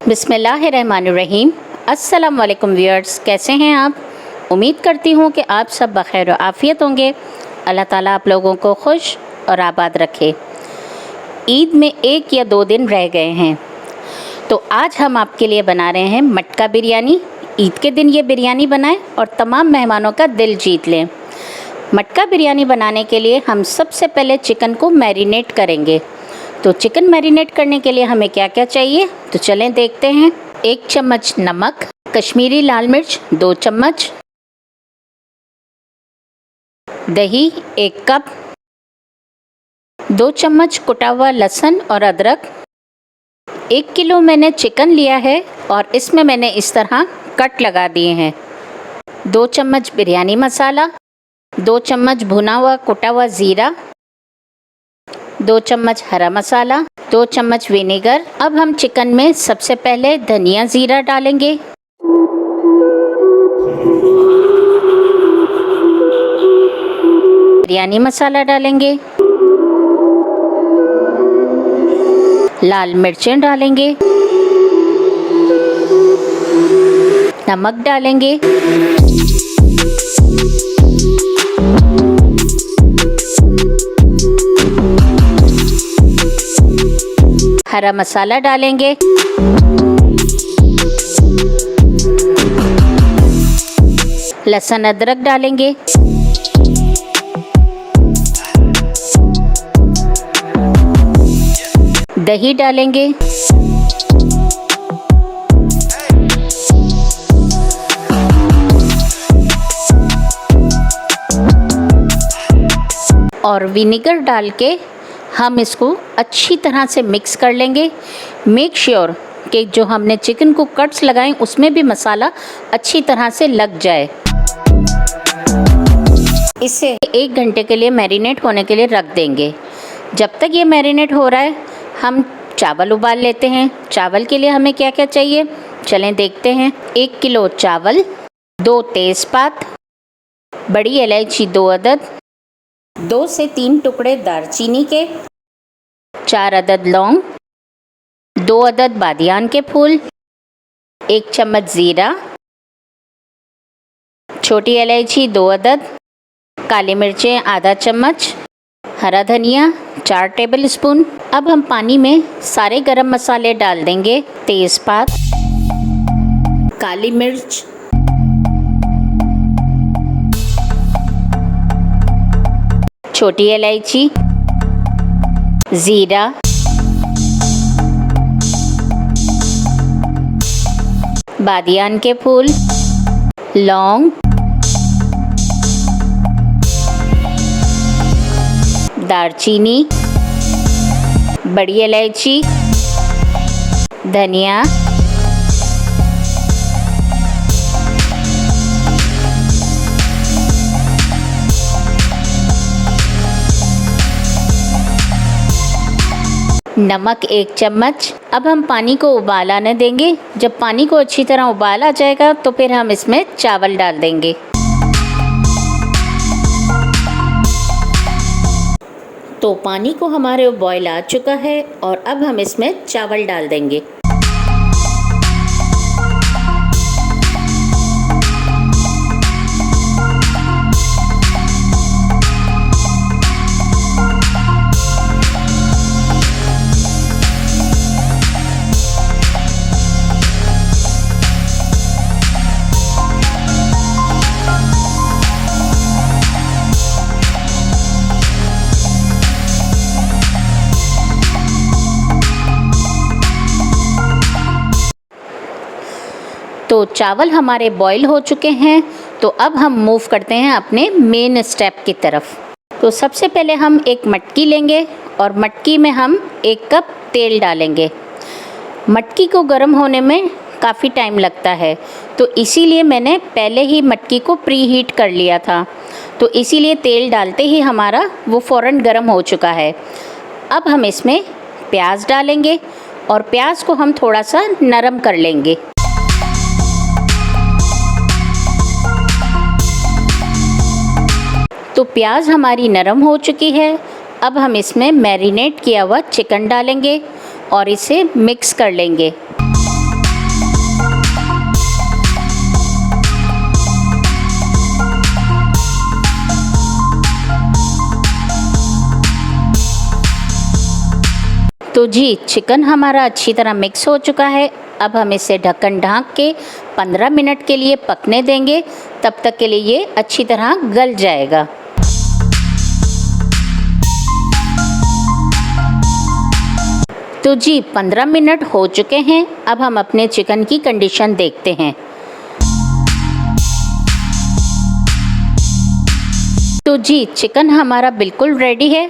बिस्मिल्लाहिर्रहमानिर्रहीम। अस्सलाम वालेकुम व्यूअर्स, कैसे हैं आप? उम्मीद करती हूँ कि आप सब बखैर और आफ़ियत होंगे। अल्लाह ताला आप लोगों को खुश और आबाद रखे। ईद में 1 या 2 दिन रह गए हैं, तो आज हम आपके लिए बना रहे हैं मटका बिरयानी। ईद के दिन ये बिरयानी बनाएं और तमाम मेहमानों का दिल जीत लें। मटका बिरयानी बनाने के लिए हम सबसे पहले चिकन को मैरिनेट करेंगे। तो चिकन मैरिनेट करने के लिए हमें क्या क्या चाहिए, तो चलें देखते हैं। 1 चम्मच नमक, कश्मीरी लाल मिर्च 2 चम्मच, दही 1 कप, 2 चम्मच कुटा हुआ लहसुन और अदरक। 1 किलो मैंने चिकन लिया है और इसमें मैंने इस तरह कट लगा दिए हैं। 2 चम्मच बिरयानी मसाला, 2 चम्मच भुना हुआ कुटा हुआ ज़ीरा, 2 चम्मच हरा मसाला, 2 चम्मच विनेगर। अब हम चिकन में सबसे पहले धनिया ज़ीरा डालेंगे, बिरयानी मसाला डालेंगे, लाल मिर्चें डालेंगे, नमक डालेंगे, हरा मसाला डालेंगे, लहसुन अदरक डालेंगे, दही डालेंगे, और विनेगर डाल के हम इसको अच्छी तरह से मिक्स कर लेंगे। मेक श्योर कि जो हमने चिकन को कट्स लगाए उसमें भी मसाला अच्छी तरह से लग जाए। इसे 1 घंटे के लिए मैरिनेट होने के लिए रख देंगे। जब तक ये मैरिनेट हो रहा है हम चावल उबाल लेते हैं। चावल के लिए हमें क्या क्या चाहिए, चलें देखते हैं। 1 किलो चावल, 2 तेज़पात, बड़ी इलायची 2 अदद, 2 से 3 टुकड़े दालचीनी के, 4 अदद लौंग, 2 अदद बादियान के फूल, 1 चम्मच ज़ीरा, छोटी इलायची 2 अदद, काली मिर्चें आधा चम्मच, हरा धनिया 4 टेबल स्पून। अब हम पानी में सारे गरम मसाले डाल देंगे। तेज़पात, काली मिर्च, छोटी इलायची, ज़ीरा, बादियान के फूल, लौंग, दालचीनी, बड़ी इलायची, धनिया, नमक 1 चम्मच। अब हम पानी को उबाल आने देंगे। जब पानी को अच्छी तरह उबाल आ जाएगा तो फिर हम इसमें चावल डाल देंगे। तो पानी को हमारे बॉयल आ चुका है और अब हम इसमें चावल डाल देंगे। तो चावल हमारे बॉईल हो चुके हैं। तो अब हम मूव करते हैं अपने मेन स्टेप की तरफ। तो सबसे पहले हम एक मटकी लेंगे और मटकी में हम 1 कप तेल डालेंगे। मटकी को गर्म होने में काफ़ी टाइम लगता है, तो इसीलिए मैंने पहले ही मटकी को प्री हीट कर लिया था। तो इसीलिए तेल डालते ही हमारा वो फ़ौरन गर्म हो चुका है। अब हम इसमें प्याज डालेंगे और प्याज को हम थोड़ा सा नरम कर लेंगे। तो प्याज हमारी नरम हो चुकी है। अब हम इसमें मैरिनेट किया हुआ चिकन डालेंगे और इसे मिक्स कर लेंगे। तो जी चिकन हमारा अच्छी तरह मिक्स हो चुका है। अब हम इसे ढक्कन ढाँक के 15 मिनट के लिए पकने देंगे। तब तक के लिए ये अच्छी तरह गल जाएगा। तो जी 15 मिनट हो चुके हैं। अब हम अपने चिकन की कंडीशन देखते हैं। तो जी चिकन हमारा बिल्कुल रेडी है।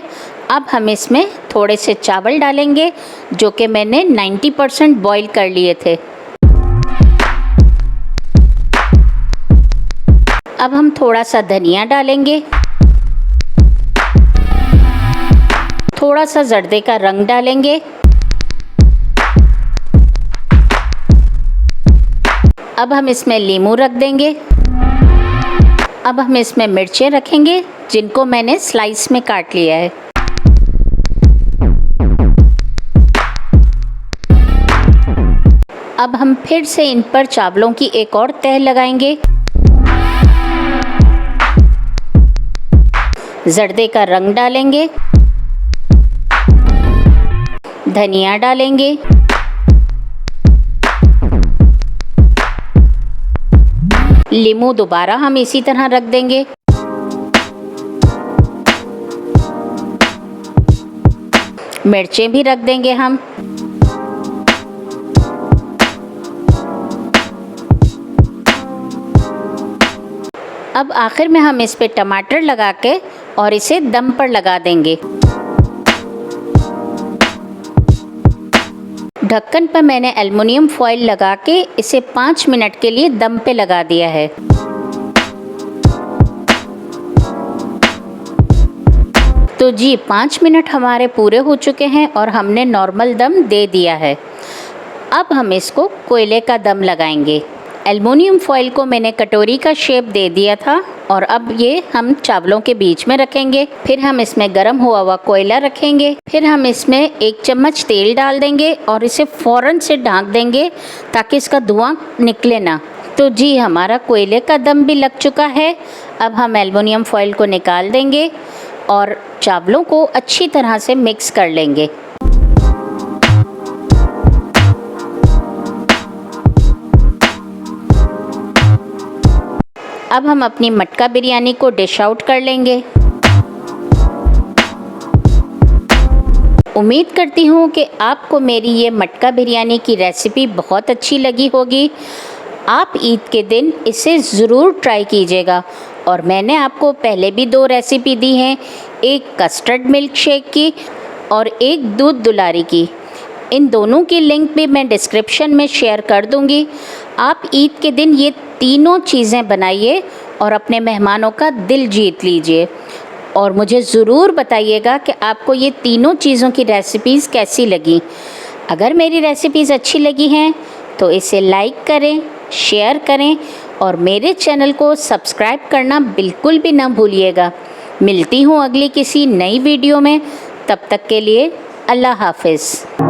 अब हम इसमें थोड़े से चावल डालेंगे जो कि मैंने 90% बॉईल कर लिए थे। अब हम थोड़ा सा धनिया डालेंगे, थोड़ा सा जर्दे का रंग डालेंगे। अब हम इसमें नींबू रख देंगे। अब हम इसमें मिर्चें रखेंगे जिनको मैंने स्लाइस में काट लिया है। अब हम फिर से इन पर चावलों की एक और तह लगाएंगे। जर्दे का रंग डालेंगे, धनिया डालेंगे, नींबू दोबारा हम इसी तरह रख देंगे। मिर्चें भी रख देंगे हम। अब आखिर में हम इस पे टमाटर लगा के और इसे दम पर लगा देंगे। ढक्कन पर मैंने एल्युमिनियम फॉइल लगा के इसे 5 मिनट के लिए दम पे लगा दिया है। तो जी 5 मिनट हमारे पूरे हो चुके हैं और हमने नॉर्मल दम दे दिया है। अब हम इसको कोयले का दम लगाएंगे। एल्युमिनियम फॉइल को मैंने कटोरी का शेप दे दिया था और अब ये हम चावलों के बीच में रखेंगे। फिर हम इसमें गर्म हुआ हुआ कोयला रखेंगे। फिर हम इसमें 1 चम्मच तेल डाल देंगे और इसे फ़ौरन से ढक देंगे ताकि इसका धुआं निकले ना। तो जी हमारा कोयले का दम भी लग चुका है। अब हम एल्युमिनियम फॉइल को निकाल देंगे और चावलों को अच्छी तरह से मिक्स कर लेंगे। अब हम अपनी मटका बिरयानी को डिश आउट कर लेंगे। उम्मीद करती हूँ कि आपको मेरी ये मटका बिरयानी की रेसिपी बहुत अच्छी लगी होगी। आप ईद के दिन इसे ज़रूर ट्राई कीजिएगा। और मैंने आपको पहले भी 2 रेसिपी दी हैं, एक कस्टर्ड मिल्क शेक की और एक दूध दुलारी की। इन दोनों की लिंक भी मैं डिस्क्रिप्शन में शेयर कर दूंगी। आप ईद के दिन ये तीनों चीज़ें बनाइए और अपने मेहमानों का दिल जीत लीजिए। और मुझे ज़रूर बताइएगा कि आपको ये तीनों चीज़ों की रेसिपीज़ कैसी लगी। अगर मेरी रेसिपीज़ अच्छी लगी हैं तो इसे लाइक करें, शेयर करें और मेरे चैनल को सब्सक्राइब करना बिल्कुल भी ना भूलिएगा। मिलती हूँ अगली किसी नई वीडियो में। तब तक के लिए अल्लाह हाफ़िज़।